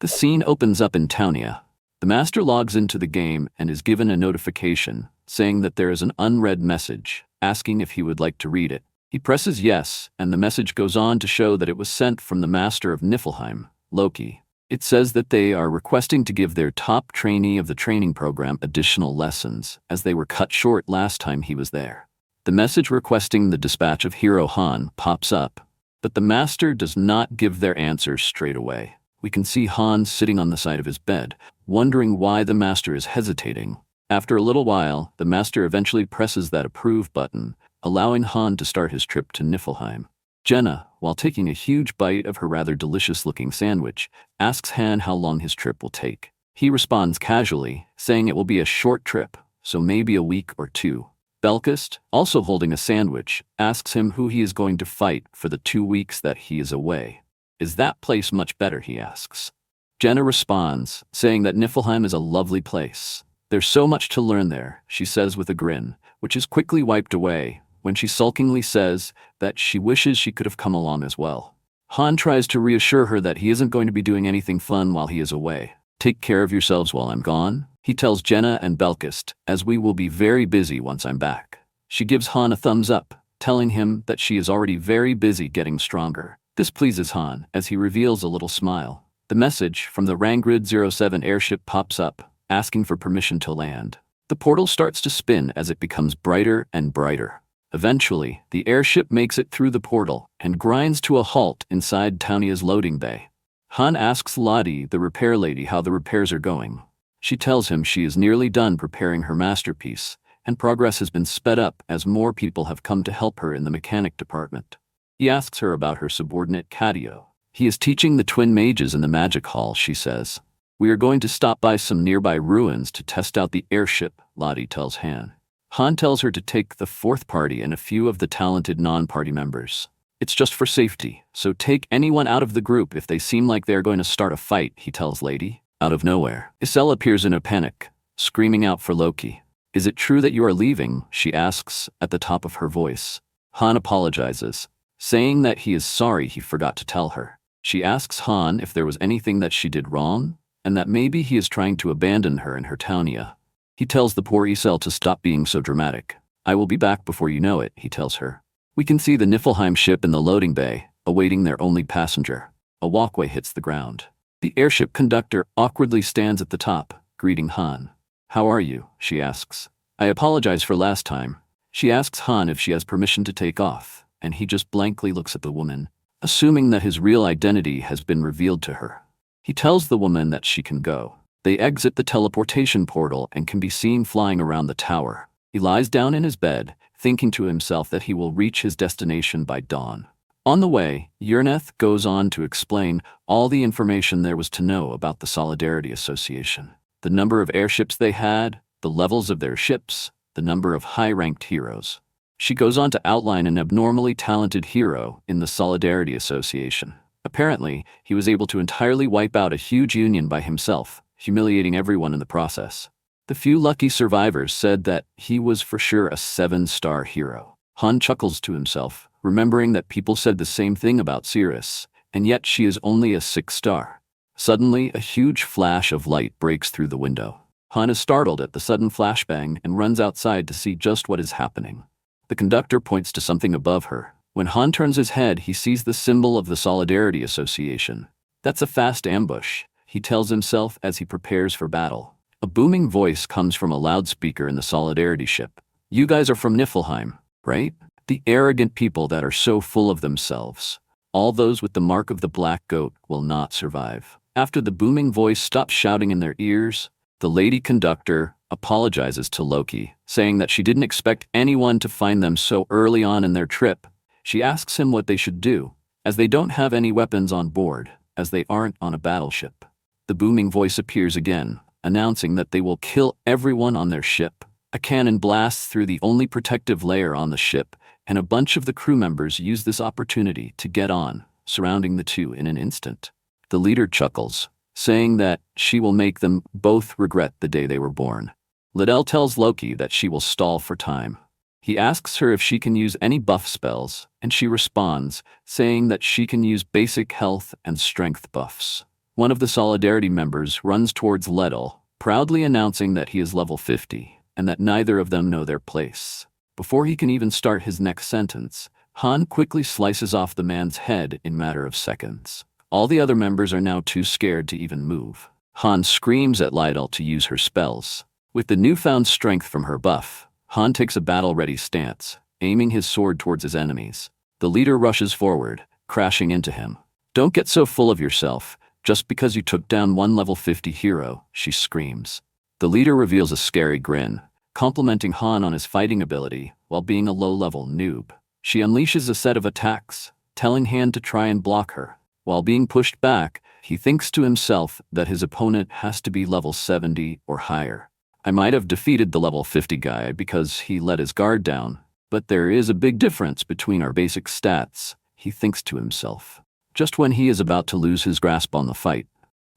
The scene opens up in Townia. The master logs into the game and is given a notification saying that there is an unread message, asking if he would like to read it. He presses yes, and the message goes on to show that it was sent from the master of Niflheim, Loki. It says that they are requesting to give their top trainee of the training program additional lessons, as they were cut short last time he was there. The message requesting the dispatch of hero Han pops up, but the master does not give their answers straight away. We can see Han sitting on the side of his bed, wondering why the master is hesitating. After a little while, the master eventually presses that approve button, allowing Han to start his trip to Niflheim. Jenna, while taking a huge bite of her rather delicious-looking sandwich, asks Han how long his trip will take. He responds casually, saying it will be a short trip, so maybe a week or two. Belkist, also holding a sandwich, asks him who he is going to fight for the 2 weeks that he is away. Is that place much better, he asks. Jenna responds, saying that Niflheim is a lovely place. There's so much to learn there, she says with a grin, which is quickly wiped away when she sulkingly says that she wishes she could have come along as well. Han tries to reassure her that he isn't going to be doing anything fun while he is away. Take care of yourselves while I'm gone, he tells Jenna and Belkist, as we will be very busy once I'm back. She gives Han a thumbs up, telling him that she is already very busy getting stronger. This pleases Han, as he reveals a little smile. The message from the Rangrid 07 airship pops up, asking for permission to land. The portal starts to spin as it becomes brighter and brighter. Eventually, the airship makes it through the portal and grinds to a halt inside Townia's loading bay. Han asks Lottie, the repair lady, how the repairs are going. She tells him she is nearly done preparing her masterpiece, and progress has been sped up as more people have come to help her in the mechanic department. He asks her about her subordinate Cadio. He is teaching the twin mages in the magic hall, she says. We are going to stop by some nearby ruins to test out the airship, Lottie tells Han. Han tells her to take the fourth party and a few of the talented non-party members. It's just for safety, so take anyone out of the group if they seem like they're going to start a fight, he tells Lady. Out of nowhere, Iselle appears in a panic, screaming out for Loki. Is it true that you are leaving? She asks at the top of her voice. Han apologizes, saying that he is sorry he forgot to tell her. She asks Han if there was anything that she did wrong, and that maybe he is trying to abandon her in her Townia. He tells the poor Iselle to stop being so dramatic. I will be back before you know it, he tells her. We can see the Niflheim ship in the loading bay, awaiting their only passenger. A walkway hits the ground. The airship conductor awkwardly stands at the top, greeting Han. How are you? She asks. I apologize for last time. She asks Han if she has permission to take off, and he just blankly looks at the woman, assuming that his real identity has been revealed to her. He tells the woman that she can go. They exit the teleportation portal and can be seen flying around the tower. He lies down in his bed, thinking to himself that he will reach his destination by dawn. On the way, Yerneth goes on to explain all the information there was to know about the Solidarity Association. The number of airships they had, the levels of their ships, the number of high-ranked heroes. She goes on to outline an abnormally talented hero in the Solidarity Association. Apparently, he was able to entirely wipe out a huge union by himself, humiliating everyone in the process. The few lucky survivors said that he was for sure a 7-star hero. Han chuckles to himself, remembering that people said the same thing about Cirrus, and yet she is only a 6-star. Suddenly, a huge flash of light breaks through the window. Han is startled at the sudden flashbang and runs outside to see just what is happening. The conductor points to something above her. When Han turns his head, he sees the symbol of the Solidarity Association. That's a fast ambush, he tells himself as he prepares for battle. A booming voice comes from a loudspeaker in the Solidarity ship. You guys are from Niflheim, right? The arrogant people that are so full of themselves. All those with the mark of the black goat will not survive. After the booming voice stops shouting in their ears, the lady conductor apologizes to Loki, saying that she didn't expect anyone to find them so early on in their trip. She asks him what they should do, as they don't have any weapons on board, as they aren't on a battleship. The booming voice appears again, announcing that they will kill everyone on their ship. A cannon blasts through the only protective layer on the ship, and a bunch of the crew members use this opportunity to get on, surrounding the two in an instant. The leader chuckles, saying that she will make them both regret the day they were born. Liddell tells Loki that she will stall for time. He asks her if she can use any buff spells, and she responds, saying that she can use basic health and strength buffs. One of the Solidarity members runs towards Lettel, proudly announcing that he is level 50, and that neither of them know their place. Before he can even start his next sentence, Han quickly slices off the man's head in a matter of seconds. All the other members are now too scared to even move. Han screams at Lytle to use her spells. With the newfound strength from her buff, Han takes a battle-ready stance, aiming his sword towards his enemies. The leader rushes forward, crashing into him. "Don't get so full of yourself, just because you took down one level 50 hero," she screams. The leader reveals a scary grin, complimenting Han on his fighting ability while being a low-level noob. She unleashes a set of attacks, telling Han to try and block her. While being pushed back, he thinks to himself that his opponent has to be level 70 or higher. "I might have defeated the level 50 guy because he let his guard down, but there is a big difference between our basic stats," he thinks to himself. Just when he is about to lose his grasp on the fight,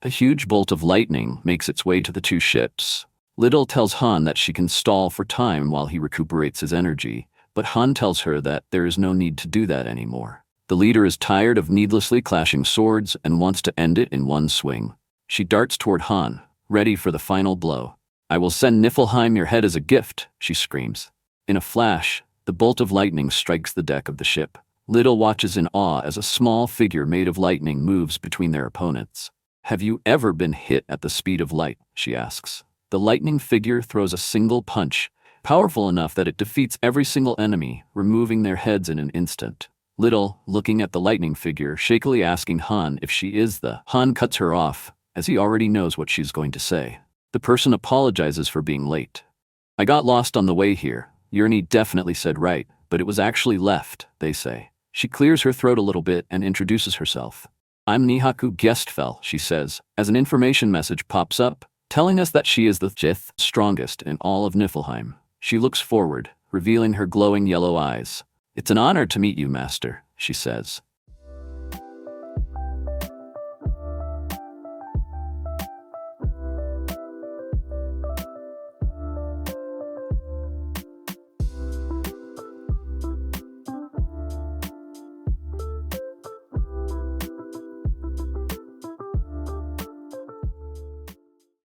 a huge bolt of lightning makes its way to the two ships. Little tells Han that she can stall for time while he recuperates his energy, but Han tells her that there is no need to do that anymore. The leader is tired of needlessly clashing swords and wants to end it in one swing. She darts toward Han, ready for the final blow. "I will send Niflheim your head as a gift," she screams. In a flash, the bolt of lightning strikes the deck of the ship. Little watches in awe as a small figure made of lightning moves between their opponents. "Have you ever been hit at the speed of light?" she asks. The lightning figure throws a single punch, powerful enough that it defeats every single enemy, removing their heads in an instant. Little, looking at the lightning figure, shakily asking Han if she is the... Han cuts her off, as he already knows what she's going to say. The person apologizes for being late. "I got lost on the way here. Yurni definitely said right, but it was actually left," they say. She clears her throat a little bit and introduces herself. "I'm Nihaku Guestfell," she says, as an information message pops up, telling us that she is the 5th strongest in all of Niflheim. She looks forward, revealing her glowing yellow eyes. "It's an honor to meet you, Master," she says.